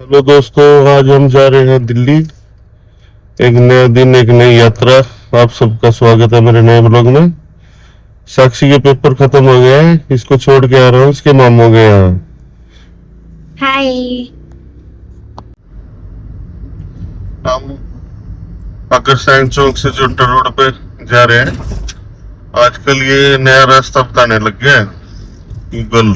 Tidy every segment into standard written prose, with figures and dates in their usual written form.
Hello दोस्तों, आज हम जा रहे हैं दिल्ली। एक नया दिन, एक नई यात्रा। आप सबका स्वागत है मेरे नए ब्लॉग में। साक्षी के पेपर खत्म हो गए हैं, इसको छोड़ के आ रहा हूँ इसके मामू के यहाँ। हाय। हम पाकिस्तान चौक से जोटा रोड पे जा रहे हैं। आजकल ये नया रास्ता बताने लग गया है गूगल।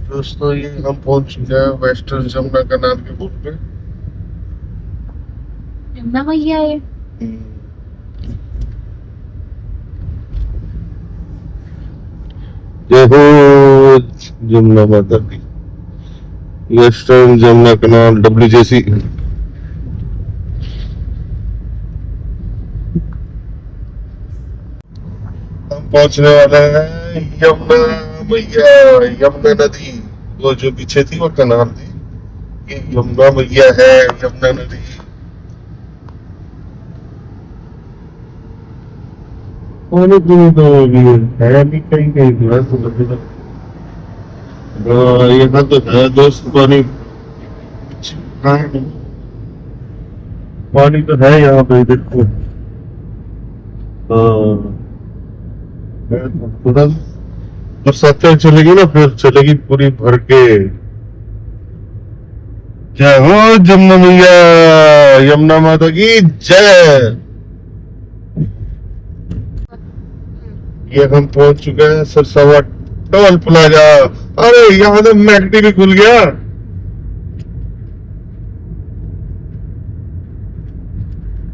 दोस्तों, ये हम पहुंच चुके हैं वेस्टर्न जमुना कनाल के पुल पे। यमुना मैया है। जय हो जमुना माता की। वेस्टर्न जमुना कनाल WJC। हम पहुंचने वाले हैं यमुना मैया, यमुना नदी। वो जो पीछे थी वो कनाल थी, ये यमुना मैया है, यमुना नदी। पानी पीने तो भी है नहीं, कहीं कहीं तो है तो लगेगा। यहाँ तो है दोस्त पानी। हाँ, पानी तो है यहाँ पे, देखो। हाँ, थोड़ा बरसातें चलेगी ना, फिर चलेगी पूरी भर के। जय हो जमुना मैया, यमुना माता की जय। ये हम पहुंच चुके हैं सरसावा टोल प्लाजा। अरे यहाँ तो मैकडी भी खुल गया।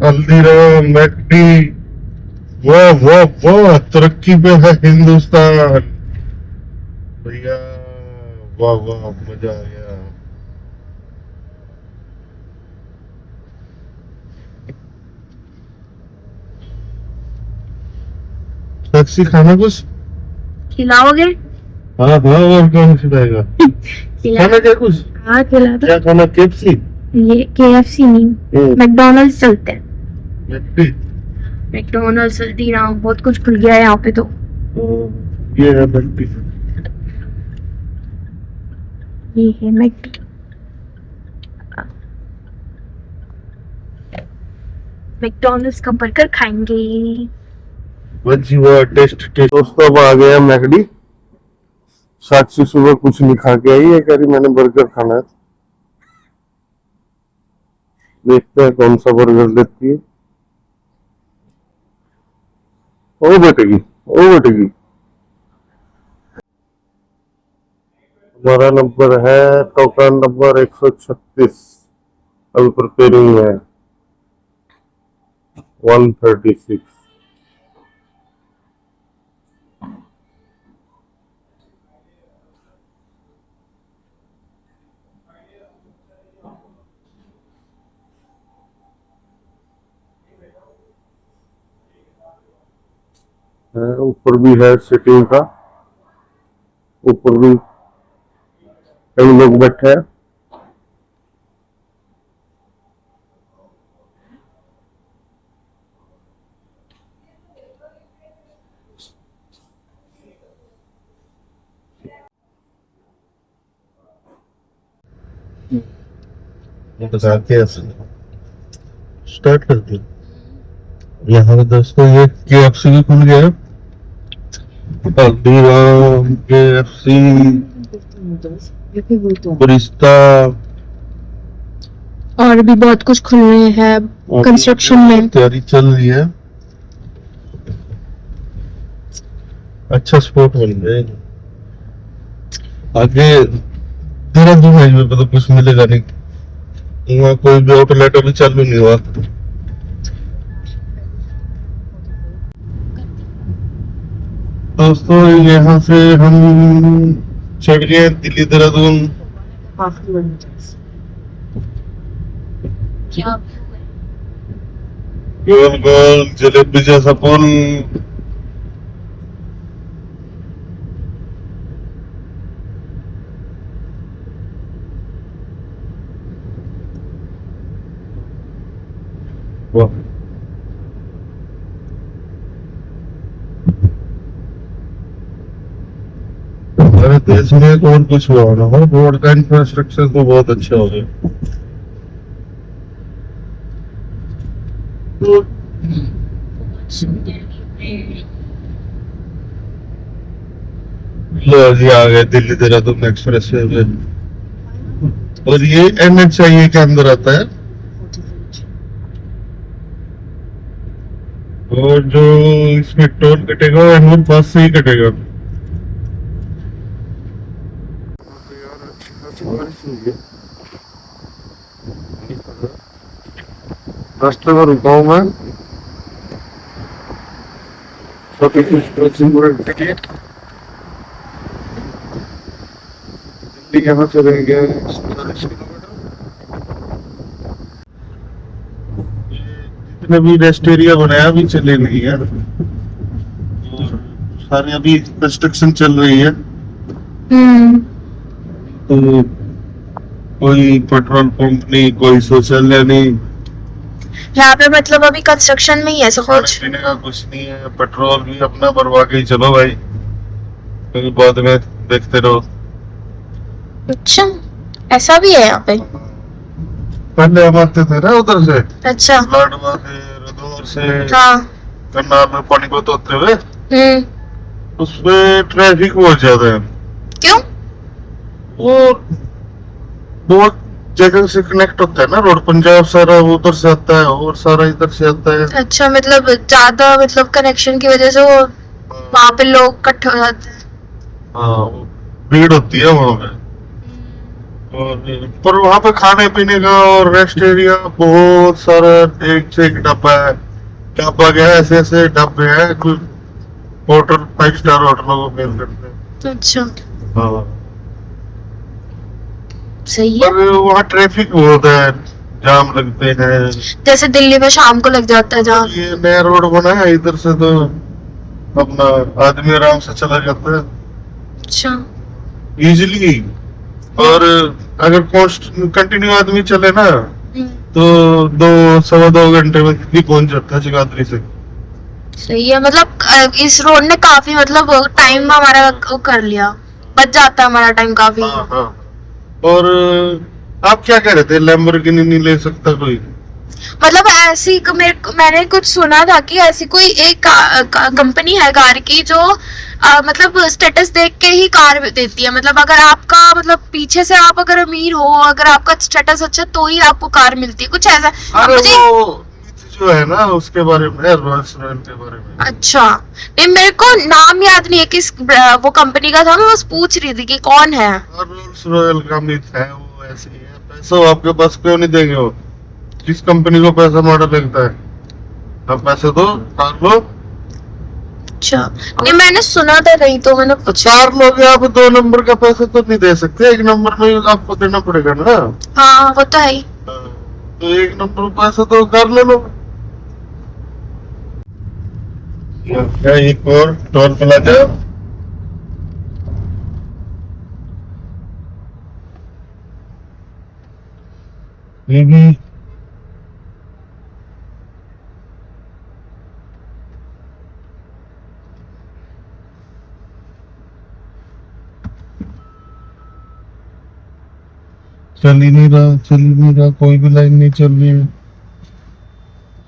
हल्दीराम, मैकडी। वाह वाह वाह, तरक्की पे है हिंदुस्तान भैया। वाह वाह, मजा आ गया। टैक्सी खाना कुछ खिलाओगे? हाँ हाँ, और कौन खिलाएगा। खिला। खाना क्या कुछ, हाँ खिला दो। क्या खाना, KFC? ये KFC नहीं, मैकडोनल्ड्स चलते हैं। मैकडी। मैकडोनल्ड्स, हल्दीराम, बहुत कुछ खुल गया है यहाँ पे तो। ये है मैकडी। ये है मैकडी। मैकडोनल्ड्स का बर्गर खाएंगे। जी वो टेस्ट टेस्ट। दोस्तों, अब आ गया मैकडी। साक्षी सुबह कुछ नहीं खा के आई है, कह रही मैंने बर्गर खाना है। देखते हैं कौन सा बर्गर लेती है। ओ बेटेगी, ओ बेटेगी। हमारा नंबर है टोकन नंबर 136। अभी प्रिपेयरिंग है 136। ऊपर भी है सिटिंग का, ऊपर भी कई लोग बैठे हैं। स्टार्ट कर दिया। यहाँ पे दोस्तों ये KFC भी खुल गया। हल्दीराम, KFC, बरिस्ता, और भी बहुत कुछ खुल रहे हैं कंस्ट्रक्शन में। तैयारी चल रही है। अच्छा स्पॉट बन गया। आगे देहरादून हाईवे पे तो कुछ मिलेगा नहीं, वहाँ कोई भी आउटलेट अभी चालू नहीं हुआ। दोस्तों, यहाँ से हम चढ़ गए दिल्ली देहरादून। गोल गोल जलेबी जैसा पुल। वाह, हमारे देश में एक और कुछ हुआ ना हो, रोड का इंफ्रास्ट्रक्चर तो बहुत अच्छा हो गया। तो लो जी आ गए दिल्ली देहरादून एक्सप्रेस वे में। और ये NHAI के अंदर आता है। और जो इसमें टोल कटेगा वो एनुअल पास से ही कटेगा। रास्ते में रुका हूँ मैं, दिल्ली यहाँ से रहेंगे 40 किलोमीटर। जितने भी रेस्ट एरिया बनाया अभी चले नहीं है, और सारे अभी कंस्ट्रक्शन चल रही है। तो कोई पेट्रोल पंप नहीं, कोई शौचालय नहीं, यहाँ पे मतलब अभी कंस्ट्रक्शन में ही है सब कुछ। खाने पीने का कुछ नहीं है। पेट्रोल भी अपना भरवा के ही चलो भाई, फिर बाद में देखते रहो। अच्छा, ऐसा भी है यहाँ पे? पहले हम आते थे ना उधर से, अच्छा। लाडवा से, रदौर से, हाँ। करनाल में पानीपत होते हुए, हम्म। उसमें ट्रैफिक बहुत ज्यादा है। क्यों? वो बहुत जगह से कनेक्ट होता है ना रोड, पंजाब सारा उधर से आता है और सारा इधर से आता है। अच्छा, मतलब ज्यादा मतलब कनेक्शन की वजह से वो वहाँ पे लोग इकट्ठे हो जाते हैं। हाँ, वो भीड़ होती है वहाँ पे। और पर वहाँ पे खाने पीने का और रेस्ट एरिया बहुत सारा, एक से एक ढाबा है। ढाबा क्या है, ऐसे ऐसे ढाबे हैं, कुछ होटल 5 स्टार होटलों को फेल करते हैं। अच्छा, हाँ, सही है। पर वहाँ ट्रैफिक बहुत है, जाम लगते हैं। जैसे दिल्ली में शाम को लग जाता है जाम। ये नया रोड बना है इधर से, तो अपना आदमी आराम से चला जाता है अच्छा। इजीली। और अगर कंटिन्यू आदमी चले ना, तो 2 सवा 2 घंटे में भी पहुंच जाता है जगाधरी से। सही है, मतलब इस रोड ने काफी मतलब टाइम हमारा वो कर लिया, बच जाता है हमारा टाइम काफी। हाँ हाँ। और आप क्या कह रहे थे, लैम्बोर्गिनी नहीं ले सकता कोई? मतलब ऐसी मैंने कुछ सुना था कि ऐसी कोई एक कंपनी है कार की जो मतलब स्टेटस देख के ही कार देती है। मतलब अगर आपका मतलब पीछे से आप अगर अमीर हो, अगर आपका स्टेटस अच्छा, तो ही आपको कार मिलती है, कुछ ऐसा। अरे मुझे वो जो है ना उसके बारे में, रोल्स रॉयल के बारे में। अच्छा, नहीं मेरे को नाम याद नहीं है किस वो कंपनी का था, मैं बस पूछ रही थी कि कौन है। रोल्स रॉयल का मिथ है, वो ऐसी है। पैसा आपके पास क्यों नहीं देंगे? वो जिस कंपनी को पैसा मॉडल लगता है, आप पैसे दो, कार लो। अच्छा, नहीं मैंने सुना था कहीं, तो मैंने पूछा। कार लोगे आप, 2 नंबर का पैसा तो नहीं दे सकते, 1 नंबर में आपको देना पड़ेगा ना। हाँ, वो तो है ही। तो 1 नंबर पैसा तो कार ले लो। क्या एक और टोल प्लाजा? ये भी चल ही नहीं रहा, कोई भी लाइन नहीं चल रही है,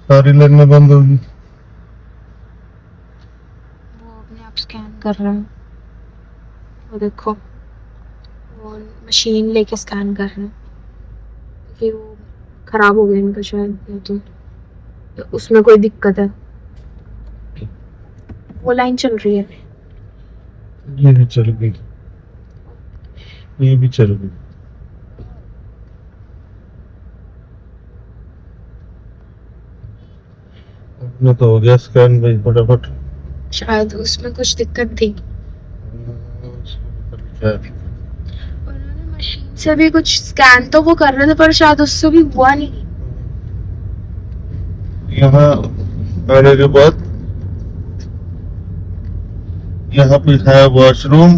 सारी लाइनें बंद होगी। वो अपने आप स्कैन कर रहा है, वो देखो, वो मशीन लेके स्कैन कर रहे हैं, क्योंकि वो खराब हो गया इनका शायद, तो उसमें कोई दिक्कत है। वो लाइन चल रही है। ये भी चल गई, ये भी चल गई। अपना तो हो गया स्कैन भाई, फटाफट। शायद उसमें कुछ दिक्कत थी, क्या? उन्होंने मशीन से भी कुछ स्कैन तो वो कर रहे थे, पर शायद उससे भी हुआ नहीं। यहाँ आने के बाद यहाँ पे है वॉशरूम,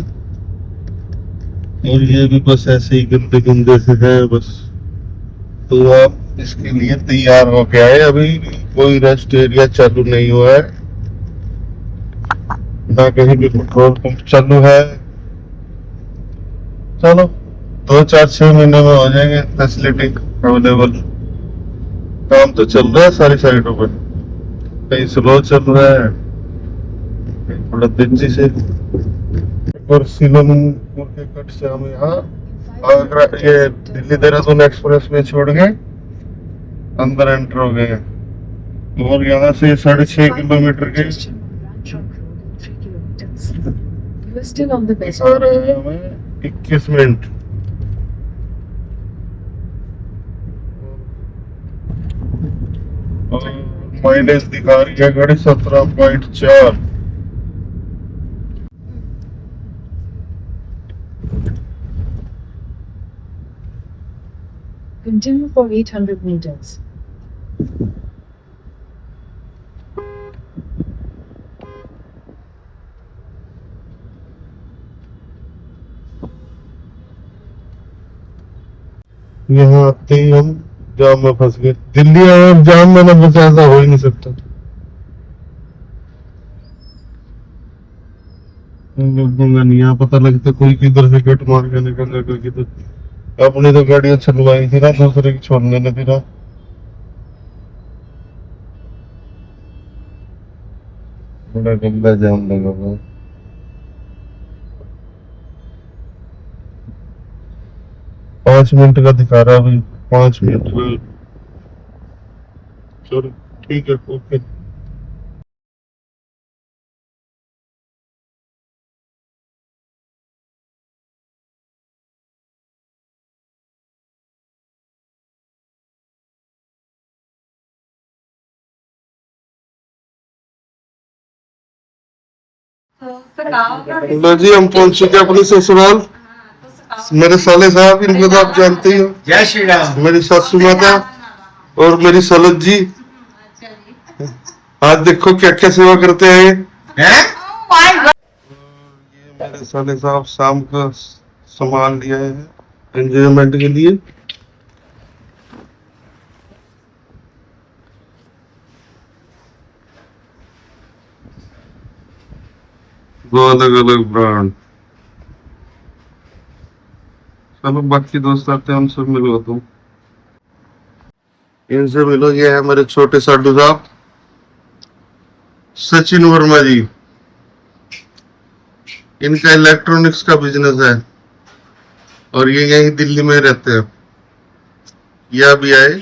और ये भी बस ऐसे ही गंदे गंदे से है बस। तो आप इसके लिए तैयार हो गया है। अभी कोई रेस्ट एरिया चालू नहीं हुआ है, ना कहीं भी पेट्रोल पंप चालू है। चलो 2-4-6 महीने में हो जाएंगे फैसिलिटी अवेलेबल। काम तो चल रहा है सारी साइडों पर, कहीं स्लो चल रहा है, कहीं थोड़ा तेजी से। और सीलमपुर के कट से हम यहाँ आगरा ये दिल्ली देहरादून एक्सप्रेस वे छोड़ के अंदर एंटर हो गए हैं। और यहाँ से 6.5 किलोमीटर के आ रहे हैं हमें 21 मिनट। और माइलेज दिखा रही है गाड़ी 17.4। Continue for 800 meters. यहाँ आते ही हम जाम में फंस गए। दिल्ली और जाम में ना फंसा, ऐसा हो ही नहीं सकता। दूंगा नहीं, यहाँ पता लगता कोई किधर से कट मार के निकल रहा, कोई किधर। अपनी तो गाड़ियां चलवाई थी ना, दूसरे की छोड़ने ने थी ना। बड़ा गंदा जाम लगा हुआ है। 5 मिनट का दिखा रहा है अभी, 5 मिनट। चलो ठीक है, ओके। लो जी, हम पहुंच चुके अपने ससुराल। मेरे साले साहब, इनको तो आप जानते ही हो। जय श्री राम। मेरी सासू माता और मेरी सलत जी। आज देखो क्या क्या सेवा करते हैं। ये मेरे साले साहब शाम का सामान लिया है एंजॉयमेंट के लिए। दो अलग अलग ब्रांड। चलो बाकी दोस्त आते हैं, उनसे मिलो तुम, इनसे मिलो। ये है मेरे छोटे साडू साहब, सचिन वर्मा जी। इनका इलेक्ट्रॉनिक्स का बिजनेस है और ये यहीं दिल्ली में रहते हैं। यह भी आए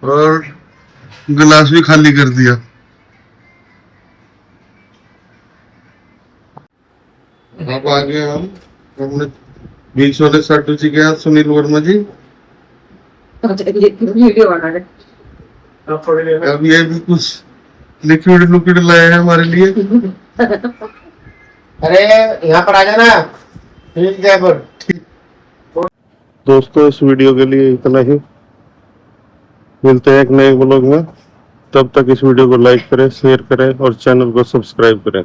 और गिलास भी खाली कर दिया। अब आगे हम अपने बीच वाले साडू जी के यहाँ, सुनील वर्मा जी। अब ये भी कुछ लिक्विड लाए हैं हमारे लिए। अरे यहाँ पर आ जाना, ठीक है पर। दोस्तों इस वीडियो के लिए इतना ही, मिलते हैं एक नए ब्लॉग में। तब तक इस वीडियो को लाइक करें, शेयर करें और चैनल को सब्सक्राइब करें।